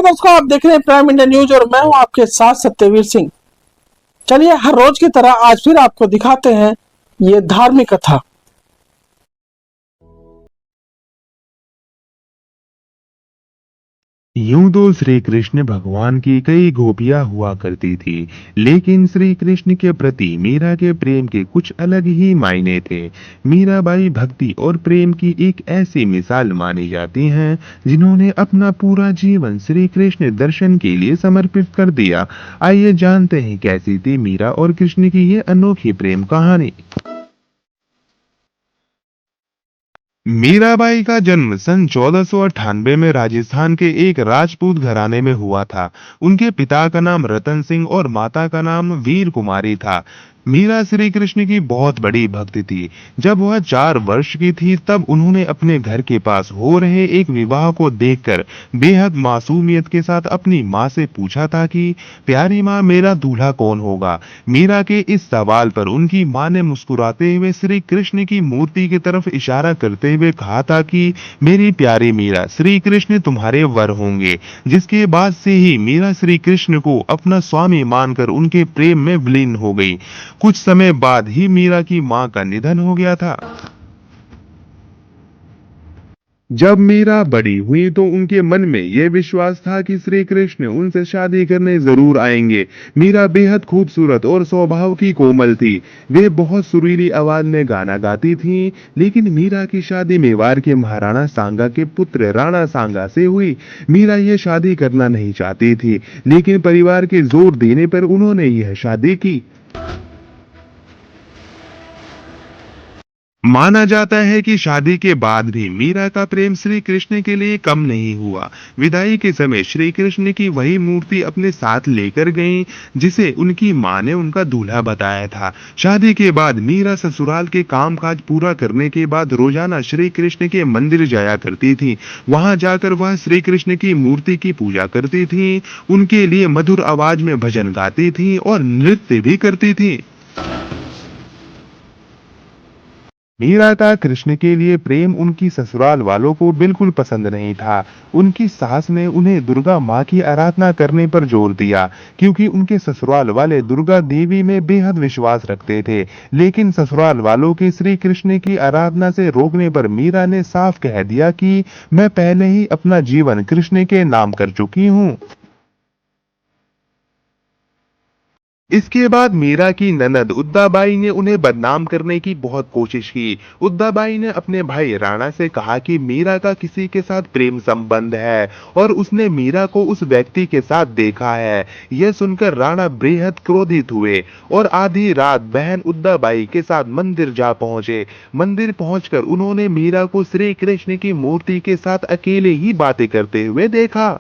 दर्शकों, आप देख रहे हैं प्राइम इंडिया न्यूज और मैं हूं आपके साथ सत्यवीर सिंह। चलिए हर रोज की तरह आज फिर आपको दिखाते हैं ये धार्मिक कथा। यूं तो श्री कृष्ण भगवान की कई गोपियां हुआ करती थी, लेकिन श्री कृष्ण के प्रति मीरा के प्रेम के कुछ अलग ही मायने थे। मीराबाई भक्ति और प्रेम की एक ऐसी मिसाल मानी जाती हैं, जिन्होंने अपना पूरा जीवन श्री कृष्ण दर्शन के लिए समर्पित कर दिया। आइए जानते हैं कैसी थी मीरा और कृष्ण की ये अनोखी प्रेम कहानी। मीराबाई का जन्म सन 1498 में राजस्थान के एक राजपूत घराने में हुआ था। उनके पिता का नाम रतन सिंह और माता का नाम वीर कुमारी था। मीरा श्री कृष्ण की बहुत बड़ी भक्त थी। जब वह 4 वर्ष की थी, तब उन्होंने अपने घर के पास हो रहे एक विवाह को देखकर बेहद मासूमियत के साथ अपनी माँ से पूछा था कि प्यारी माँ, मेरा दूल्हा कौन होगा। मीरा के इस सवाल पर उनकी माँ ने मुस्कुराते हुए श्री कृष्ण की मूर्ति की तरफ इशारा करते हुए कहा था कि मेरी प्यारी मीरा, श्री कृष्ण तुम्हारे वर होंगे। जिसके बाद से ही मीरा श्री कृष्ण को अपना स्वामी मानकर उनके प्रेम में विलीन हो गई। कुछ समय बाद ही मीरा की मां का निधन हो गया था। जब मीरा बड़ी हुई तो उनके मन में यह विश्वास था कि श्री कृष्ण उनसे शादी करने जरूर आएंगे। मीरा बेहद खूबसूरत और स्वभाव की कोमल थी। वे बहुत सुरीली आवाज में गाना गाती थीं, लेकिन मीरा की शादी मेवाड़ के महाराणा सांगा के पुत्र राणा सांगा से हुई। मीरा यह शादी करना नहीं चाहती थी, लेकिन परिवार के जोर देने पर उन्होंने यह शादी की। माना जाता है कि शादी के बाद भी मीरा का प्रेम श्री कृष्ण के लिए कम नहीं हुआ। विदाई के समय श्री कृष्ण की वही मूर्ति अपने साथ लेकर गईं, जिसे उनकी मां ने उनका दूल्हा बताया था। शादी के बाद मीरा ससुराल के कामकाज पूरा करने के बाद रोजाना श्री कृष्ण के मंदिर जाया करती थी। वहां जाकर वह श्री कृष्ण की मूर्ति की पूजा करती थी, उनके लिए मधुर आवाज में भजन गाती थी और नृत्य भी करती थी। मीरा का कृष्ण के लिए प्रेम उनकी ससुराल वालों को बिल्कुल पसंद नहीं था। उनकी सास ने उन्हें दुर्गा माँ की आराधना करने पर जोर दिया, क्योंकि उनके ससुराल वाले दुर्गा देवी में बेहद विश्वास रखते थे। लेकिन ससुराल वालों के श्री कृष्ण की आराधना से रोकने पर मीरा ने साफ कह दिया कि मैं पहले ही अपना जीवन कृष्ण के नाम कर चुकी हूँ। इसके बाद मीरा की ननद उद्दाबाई ने उन्हें बदनाम करने की बहुत कोशिश की। उद्दाबाई ने अपने भाई राणा से कहा कि मीरा का किसी के साथ प्रेम संबंध है और उसने मीरा को उस व्यक्ति के साथ देखा है। यह सुनकर राणा बेहद क्रोधित हुए और आधी रात बहन उद्दाबाई के साथ मंदिर जा पहुंचे। मंदिर पहुंचकर उन्होंने मीरा को श्री कृष्ण की मूर्ति के साथ अकेले ही बातें करते हुए देखा।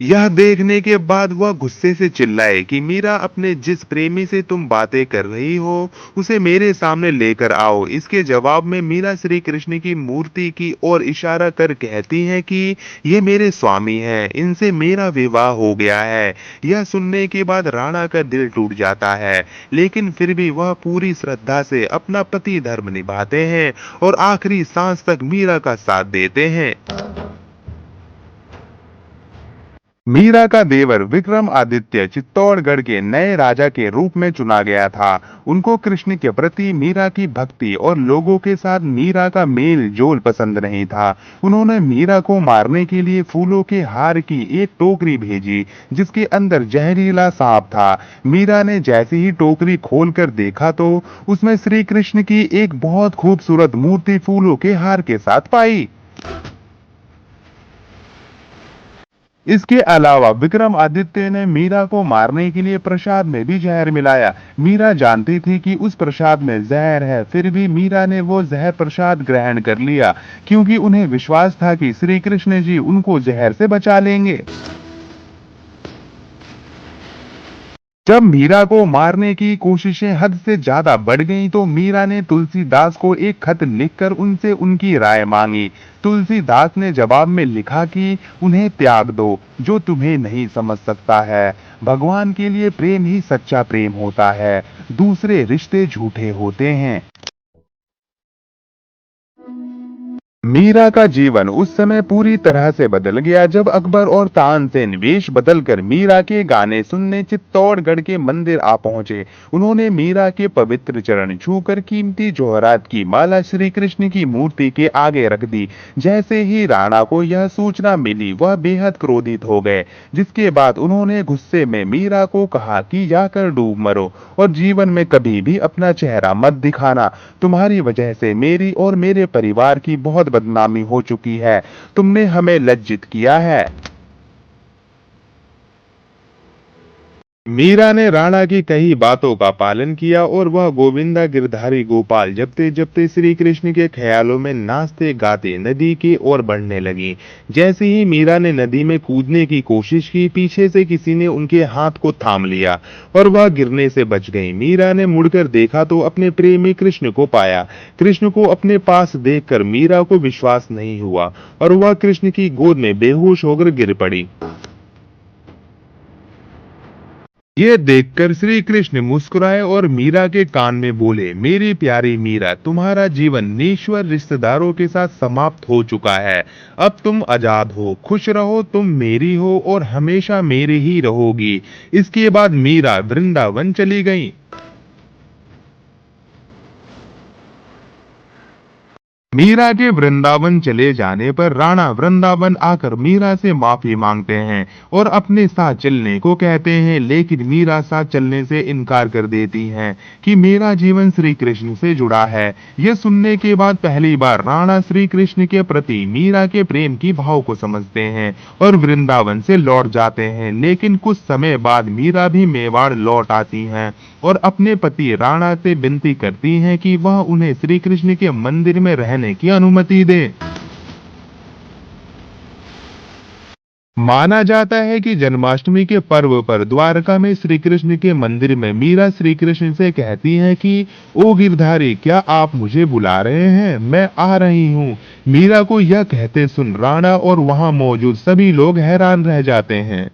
यह देखने के बाद वह गुस्से से चिल्लाए कि मीरा, अपने जिस प्रेमी से तुम बातें कर रही हो उसे मेरे सामने लेकर आओ। इसके जवाब में मीरा श्री कृष्ण की मूर्ति की ओर इशारा कर कहती हैं कि ये मेरे स्वामी हैं, इनसे मेरा विवाह हो गया है। यह सुनने के बाद राणा का दिल टूट जाता है, लेकिन फिर भी वह पूरी श्रद्धा से अपना पति धर्म निभाते हैं और आखिरी सांस तक मीरा का साथ देते हैं। मीरा का देवर विक्रमादित्य चित्तौड़गढ़ के नए राजा के रूप में चुना गया था। उनको कृष्ण के प्रति मीरा की भक्ति और लोगों के साथ मीरा का मेल जोल पसंद नहीं था। उन्होंने मीरा को मारने के लिए फूलों के हार की एक टोकरी भेजी, जिसके अंदर जहरीला सांप था। मीरा ने जैसे ही टोकरी खोलकर देखा तो उसमें श्री कृष्ण की एक बहुत खूबसूरत मूर्ति फूलों के हार के साथ पाई। इसके अलावा विक्रमादित्य ने मीरा को मारने के लिए प्रसाद में भी जहर मिलाया। मीरा जानती थी कि उस प्रसाद में जहर है, फिर भी मीरा ने वो जहर प्रसाद ग्रहण कर लिया, क्योंकि उन्हें विश्वास था कि श्री कृष्ण जी उनको जहर से बचा लेंगे। जब मीरा को मारने की कोशिशें हद से ज्यादा बढ़ गईं, तो मीरा ने तुलसीदास को एक खत लिखकर उनसे उनकी राय मांगी। तुलसीदास ने जवाब में लिखा कि उन्हें त्याग दो, जो तुम्हें नहीं समझ सकता है। भगवान के लिए प्रेम ही सच्चा प्रेम होता है, दूसरे रिश्ते झूठे होते हैं। मीरा का जीवन उस समय पूरी तरह से बदल गया जब अकबर और तानसेन वेश बदलकर मीरा के गाने सुनने चित्तौड़गढ़ के मंदिर आ पहुंचे। उन्होंने मीरा के पवित्र चरण छूकर कीमती जौहरात की माला श्री कृष्ण की मूर्ति के आगे रख दी। जैसे ही राणा को यह सूचना मिली वह बेहद क्रोधित हो गए, जिसके बाद उन्होंने गुस्से में मीरा को कहा कि जाकर डूब मरो और जीवन में कभी भी अपना चेहरा मत दिखाना। तुम्हारी वजह से मेरी और मेरे परिवार की बहुत बदनामी हो चुकी है। तुमने हमें लज्जित किया है। मीरा ने राणा की कही बातों का पालन किया और वह गोविंदा गिरधारी गोपाल जपते जपते श्री कृष्ण के ख्यालों में नाचते गाते नदी की ओर बढ़ने लगी। जैसे ही मीरा ने नदी में कूदने की कोशिश की, पीछे से किसी ने उनके हाथ को थाम लिया और वह गिरने से बच गई। मीरा ने मुड़कर देखा तो अपने प्रेमी कृष्ण को पाया। कृष्ण को अपने पास देखकर मीरा को विश्वास नहीं हुआ और वह कृष्ण की गोद में बेहोश होकर गिर पड़ी। ये देखकर श्री कृष्ण मुस्कुराए और मीरा के कान में बोले, मेरी प्यारी मीरा, तुम्हारा जीवन नीश्वर रिश्तेदारों के साथ समाप्त हो चुका है। अब तुम आजाद हो, खुश रहो, तुम मेरी हो और हमेशा मेरी ही रहोगी। इसके बाद मीरा वृंदावन चली गई। मीरा के वृंदावन चले जाने पर राणा वृंदावन आकर मीरा से माफी मांगते हैं और अपने साथ चलने को कहते हैं, लेकिन मीरा साथ चलने से इनकार कर देती हैं कि मेरा जीवन श्री कृष्ण से जुड़ा है। यह सुनने के बाद पहली बार राणा श्री कृष्ण के प्रति मीरा के प्रेम की भाव को समझते हैं और वृंदावन से लौट जाते हैं। लेकिन कुछ समय बाद मीरा भी मेवाड़ लौट आती हैं और अपने पति राणा से विनती करती हैं कि वह उन्हें श्री कृष्ण के मंदिर में रहने की अनुमति दे। माना जाता है कि जन्माष्टमी के पर्व पर द्वारका में श्री कृष्ण के मंदिर में मीरा श्री कृष्ण से कहती हैं कि ओ गिरधारी, क्या आप मुझे बुला रहे हैं? मैं आ रही हूँ। मीरा को यह कहते सुन राणा और वहां मौजूद सभी लोग हैरान रह जाते हैं।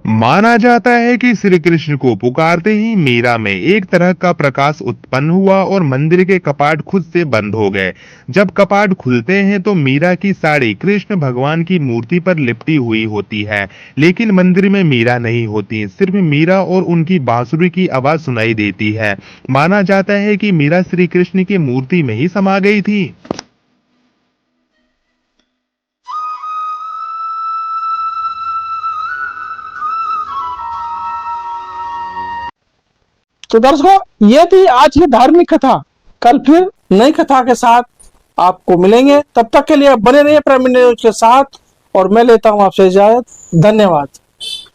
माना जाता है कि श्री कृष्ण को पुकारते ही मीरा में एक तरह का प्रकाश उत्पन्न हुआ और मंदिर के कपाट खुद से बंद हो गए। जब कपाट खुलते हैं तो मीरा की साड़ी कृष्ण भगवान की मूर्ति पर लिपटी हुई होती है, लेकिन मंदिर में मीरा नहीं होती। सिर्फ मीरा और उनकी बांसुरी की आवाज सुनाई देती है। माना जाता है कि मीरा श्री कृष्ण की मूर्ति में ही समा गई थी। तो दर्शकों, ये थी आज की धार्मिक कथा। कल फिर नई कथा के साथ आपको मिलेंगे। तब तक के लिए बने रहिए प्राइम न्यूज के साथ और मैं लेता हूं आपसे इजाजत। धन्यवाद।